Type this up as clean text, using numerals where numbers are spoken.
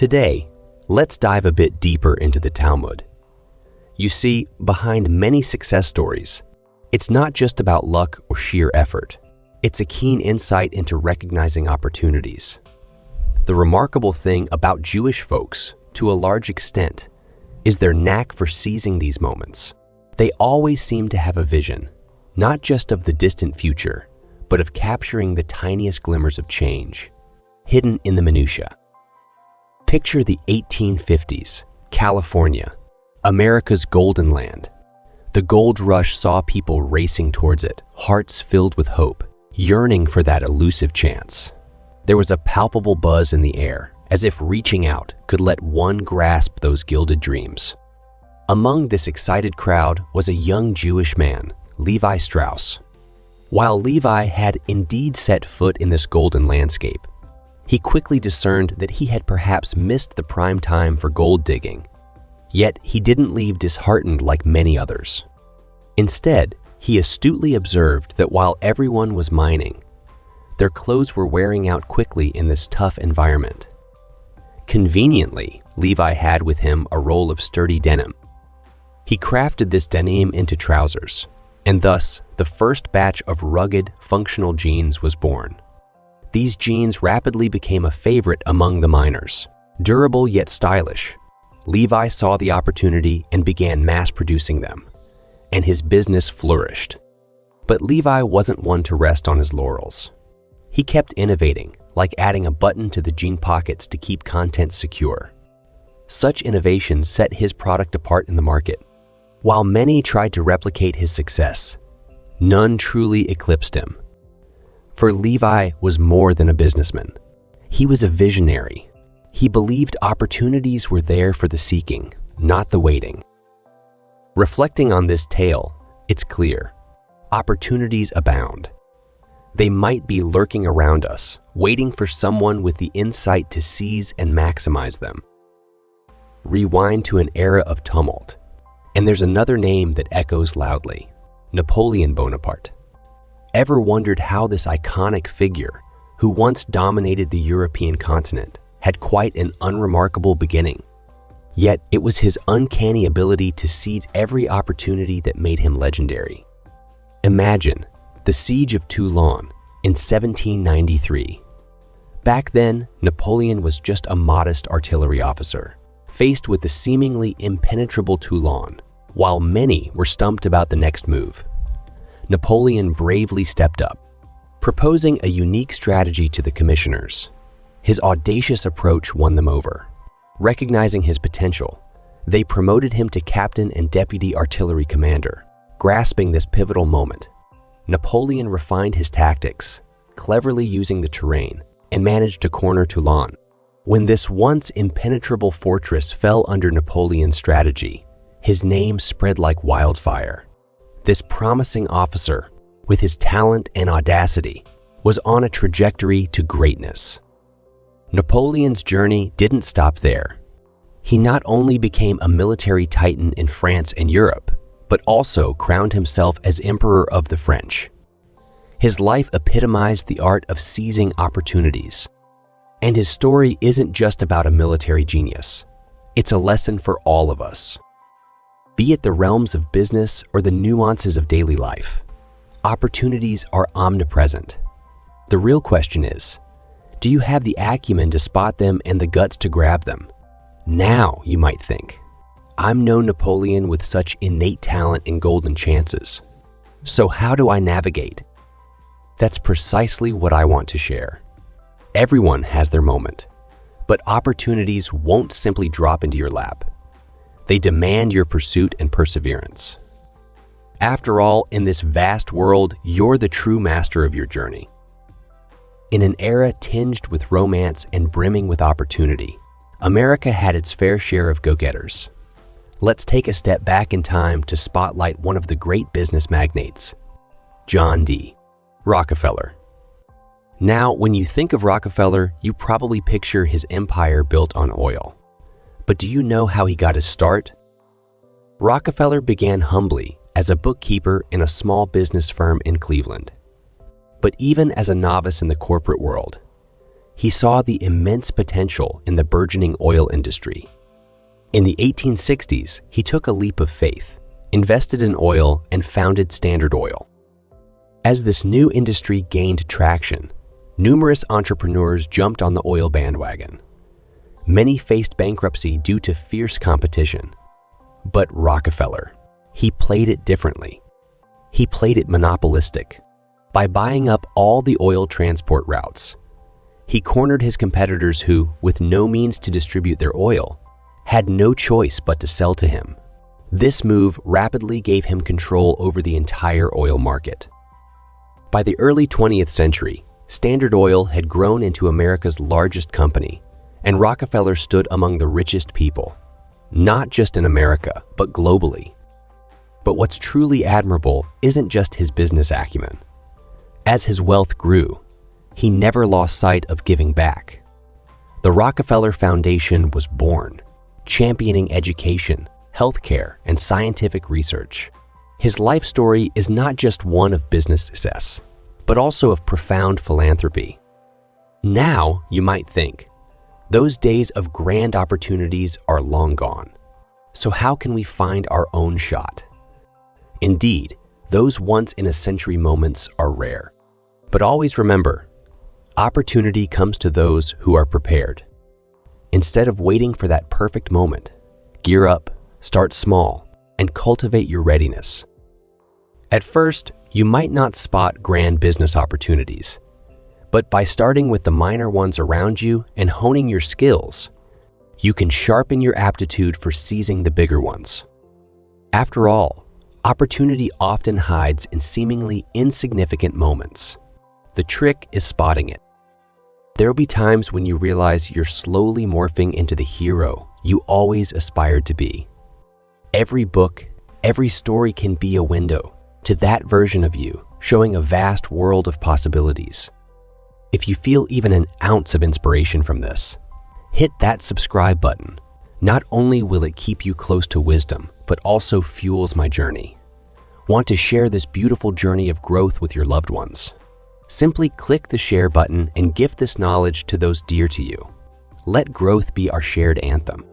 Today, let's dive a bit deeper into the Talmud. You see, behind many success stories, it's not just about luck or sheer effort. It's a keen insight into recognizing opportunities. The remarkable thing about Jewish folks, to a large extent, is their knack for seizing these moments. They always seem to have a vision, not just of the distant future, but of capturing the tiniest glimmers of change, hidden in the minutiae. Picture the 1850s, California, America's golden land. The gold rush saw people racing towards it, hearts filled with hope, yearning for that elusive chance. There was a palpable buzz in the air, as if reaching out could let one grasp those gilded dreams. Among this excited crowd was a young Jewish man, Levi Strauss. While Levi had indeed set foot in this golden landscape, he quickly discerned that he had perhaps missed the prime time for gold digging. Yet he didn't leave disheartened like many others. Instead, he astutely observed that while everyone was mining, their clothes were wearing out quickly in this tough environment. Conveniently, Levi had with him a roll of sturdy denim. He crafted this denim into trousers, and thus the first batch of rugged, functional jeans was born. These jeans rapidly became a favorite among the miners. Durable yet stylish, Levi saw the opportunity and began mass-producing them, and his business flourished. But Levi wasn't one to rest on his laurels. He kept innovating, like adding a button to the jean pockets to keep content secure. Such innovations set his product apart in the market. While many tried to replicate his success, none truly eclipsed him. For Levi was more than a businessman. He was a visionary. He believed opportunities were there for the seeking, not the waiting. Reflecting on this tale, it's clear. Opportunities abound. They might be lurking around us, waiting for someone with the insight to seize and maximize them. Rewind to an era of tumult, and there's another name that echoes loudly: Napoleon Bonaparte. Ever wondered how this iconic figure, who once dominated the European continent, had quite an unremarkable beginning? Yet it was his uncanny ability to seize every opportunity that made him legendary. Imagine the Siege of Toulon in 1793. Back then, Napoleon was just a modest artillery officer, faced with the seemingly impenetrable Toulon, while many were stumped about the next move. Napoleon bravely stepped up, proposing a unique strategy to the commissioners. His audacious approach won them over. Recognizing his potential, they promoted him to captain and deputy artillery commander. Grasping this pivotal moment, Napoleon refined his tactics, cleverly using the terrain, and managed to corner Toulon. When this once impenetrable fortress fell under Napoleon's strategy, his name spread like wildfire. This promising officer, with his talent and audacity, was on a trajectory to greatness. Napoleon's journey didn't stop there. He not only became a military titan in France and Europe, but also crowned himself as Emperor of the French. His life epitomized the art of seizing opportunities. And his story isn't just about a military genius. It's a lesson for all of us. Be it the realms of business or the nuances of daily life, opportunities are omnipresent. The real question is, do you have the acumen to spot them and the guts to grab them? Now, you might think, I'm no Napoleon with such innate talent and golden chances. So how do I navigate? That's precisely what I want to share. Everyone has their moment, but opportunities won't simply drop into your lap. They demand your pursuit and perseverance. After all, in this vast world, you're the true master of your journey. In an era tinged with romance and brimming with opportunity, America had its fair share of go-getters. Let's take a step back in time to spotlight one of the great business magnates, John D. Rockefeller. Now, when you think of Rockefeller, you probably picture his empire built on oil. But do you know how he got his start? Rockefeller began humbly as a bookkeeper in a small business firm in Cleveland. But even as a novice in the corporate world, He saw the immense potential in the burgeoning oil industry. In the 1860s, he took a leap of faith, invested in oil, and founded Standard Oil. As this new industry gained traction, numerous entrepreneurs jumped on the oil bandwagon. Many faced bankruptcy due to fierce competition. But Rockefeller, he played it differently. He played it monopolistic. By buying up all the oil transport routes, he cornered his competitors who, with no means to distribute their oil, had no choice but to sell to him. This move rapidly gave him control over the entire oil market. By the early 20th century, Standard Oil had grown into America's largest company, and Rockefeller stood among the richest people, not just in America, but globally. But what's truly admirable isn't just his business acumen. As his wealth grew, he never lost sight of giving back. The Rockefeller Foundation was born, championing education, healthcare, and scientific research. His life story is not just one of business success, but also of profound philanthropy. Now, you might think, those days of grand opportunities are long gone. So how can we find our own shot? Indeed, those once-in-a-century moments are rare. But always remember, opportunity comes to those who are prepared. Instead of waiting for that perfect moment, gear up, start small, and cultivate your readiness. At first, you might not spot grand business opportunities, but by starting with the minor ones around you and honing your skills, you can sharpen your aptitude for seizing the bigger ones. After all, opportunity often hides in seemingly insignificant moments. The trick is spotting it. There will be times when you realize you're slowly morphing into the hero you always aspired to be. Every book, every story can be a window to that version of you, showing a vast world of possibilities. If you feel even an ounce of inspiration from this, hit that subscribe button. Not only will it keep you close to wisdom, but also fuels my journey. Want to share this beautiful journey of growth with your loved ones? Simply click the share button and gift this knowledge to those dear to you. Let growth be our shared anthem.